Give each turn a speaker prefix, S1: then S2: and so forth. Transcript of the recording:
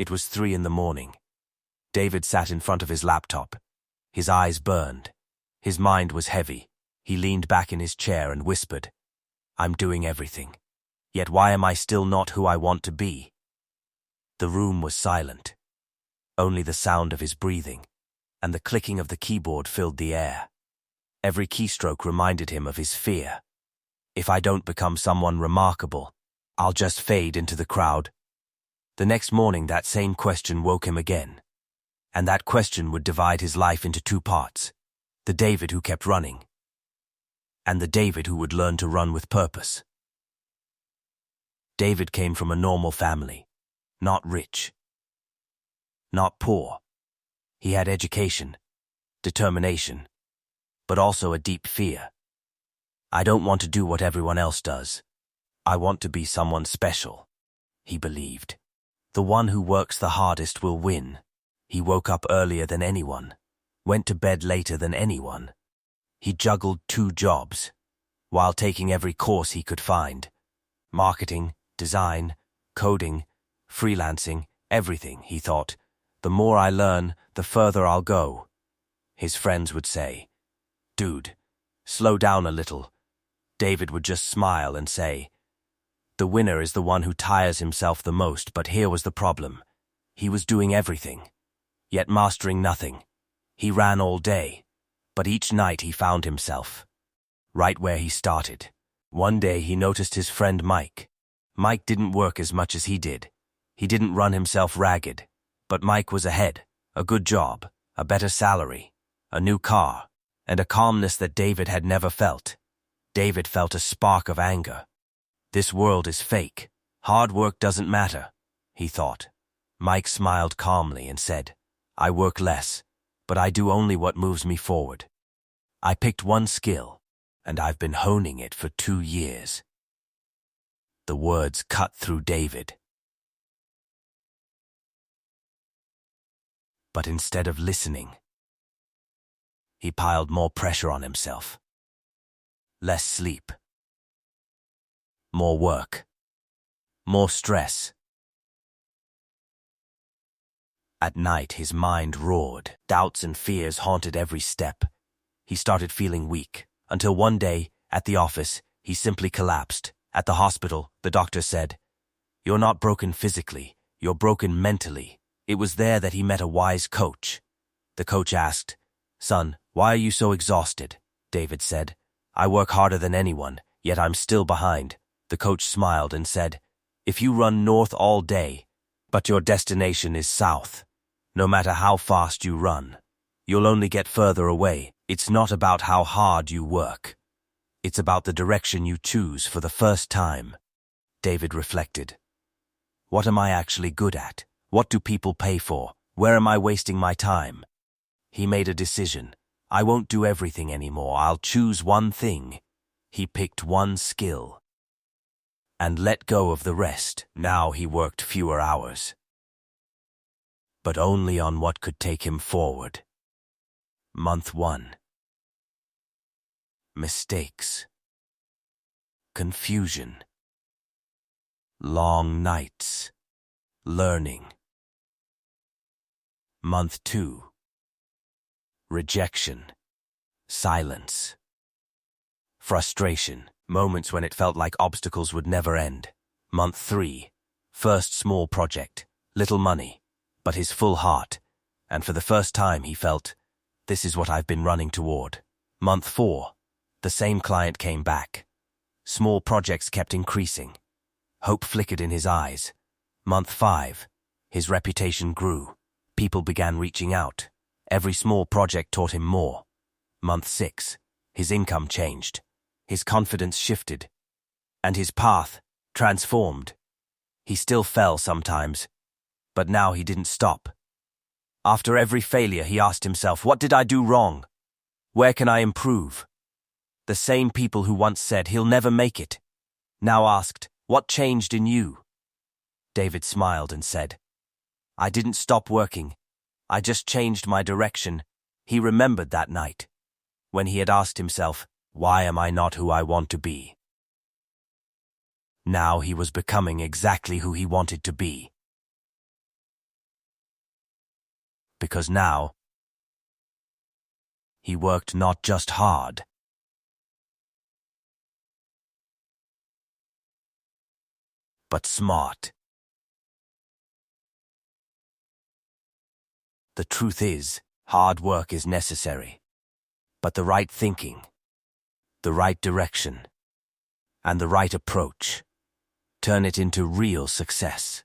S1: It was 3 in the morning. David sat in front of his laptop. His eyes burned. His mind was heavy. He leaned back in his chair and whispered, "I'm doing everything. Yet why am I still not who I want to be?" The room was silent. Only the sound of his breathing and the clicking of the keyboard filled the air. Every keystroke reminded him of his fear. If I don't become someone remarkable, I'll just fade into the crowd. The next morning, that same question woke him again. And that question would divide his life into 2 parts. The David who kept running, and the David who would learn to run with purpose. David came from a normal family. Not rich. Not poor. He had education, determination, but also a deep fear. I don't want to do what everyone else does. I want to be someone special, he believed. The one who works the hardest will win. He woke up earlier than anyone, went to bed later than anyone. He juggled 2 jobs, while taking every course he could find. Marketing, design, coding, freelancing, everything, he thought. The more I learn, the further I'll go. His friends would say, "Dude, slow down a little." David would just smile and say, "The winner is the one who tires himself the most," but here was the problem. He was doing everything, yet mastering nothing. He ran all day, but each night he found himself right where he started. One day he noticed his friend Mike. Mike didn't work as much as he did. He didn't run himself ragged. But Mike was ahead, a good job, a better salary, a new car, and a calmness that David had never felt. David felt a spark of anger. This world is fake. Hard work doesn't matter, he thought. Mike smiled calmly and said, "I work less, but I do only what moves me forward. I picked one skill, and I've been honing it for 2 years." The words cut through David. But instead of listening, he piled more pressure on himself. Less sleep. More work. More stress. At night, his mind roared. Doubts and fears haunted every step. He started feeling weak, until one day, at the office, he simply collapsed. At the hospital, the doctor said, "You're not broken physically, you're broken mentally." It was there that he met a wise coach. The coach asked, "Son, why are you so exhausted?" David said, "I work harder than anyone, yet I'm still behind." The coach smiled and said, "If you run north all day, but your destination is south, no matter how fast you run, you'll only get further away. It's not about how hard you work. It's about the direction you choose for the first time." David reflected. What am I actually good at? What do people pay for? Where am I wasting my time? He made a decision. I won't do everything anymore. I'll choose one thing. He picked one skill and let go of the rest. Now he worked fewer hours, but only on what could take him forward. Month 1. Mistakes. Confusion. Long nights. Learning. Month 2. Rejection. Silence. Frustration. Moments when it felt like obstacles would never end. Month 3. First small project. Little money, but his full heart. And for the first time he felt, this is what I've been running toward. Month 4. The same client came back. Small projects kept increasing. Hope flickered in his eyes. Month 5. His reputation grew. People began reaching out. Every small project taught him more. Month 6. His income changed. His confidence shifted. And his path transformed. He still fell sometimes, but now he didn't stop. After every failure, he asked himself, what did I do wrong? Where can I improve? The same people who once said he'll never make it now asked, what changed in you? David smiled and said, I didn't stop working. I just changed my direction. He remembered that night, when he had asked himself, why am I not who I want to be? Now he was becoming exactly who he wanted to be. because now he worked not just hard, but smart. The truth is, hard work is necessary, but the right thinking, the right direction, and the right approach turn it into real success.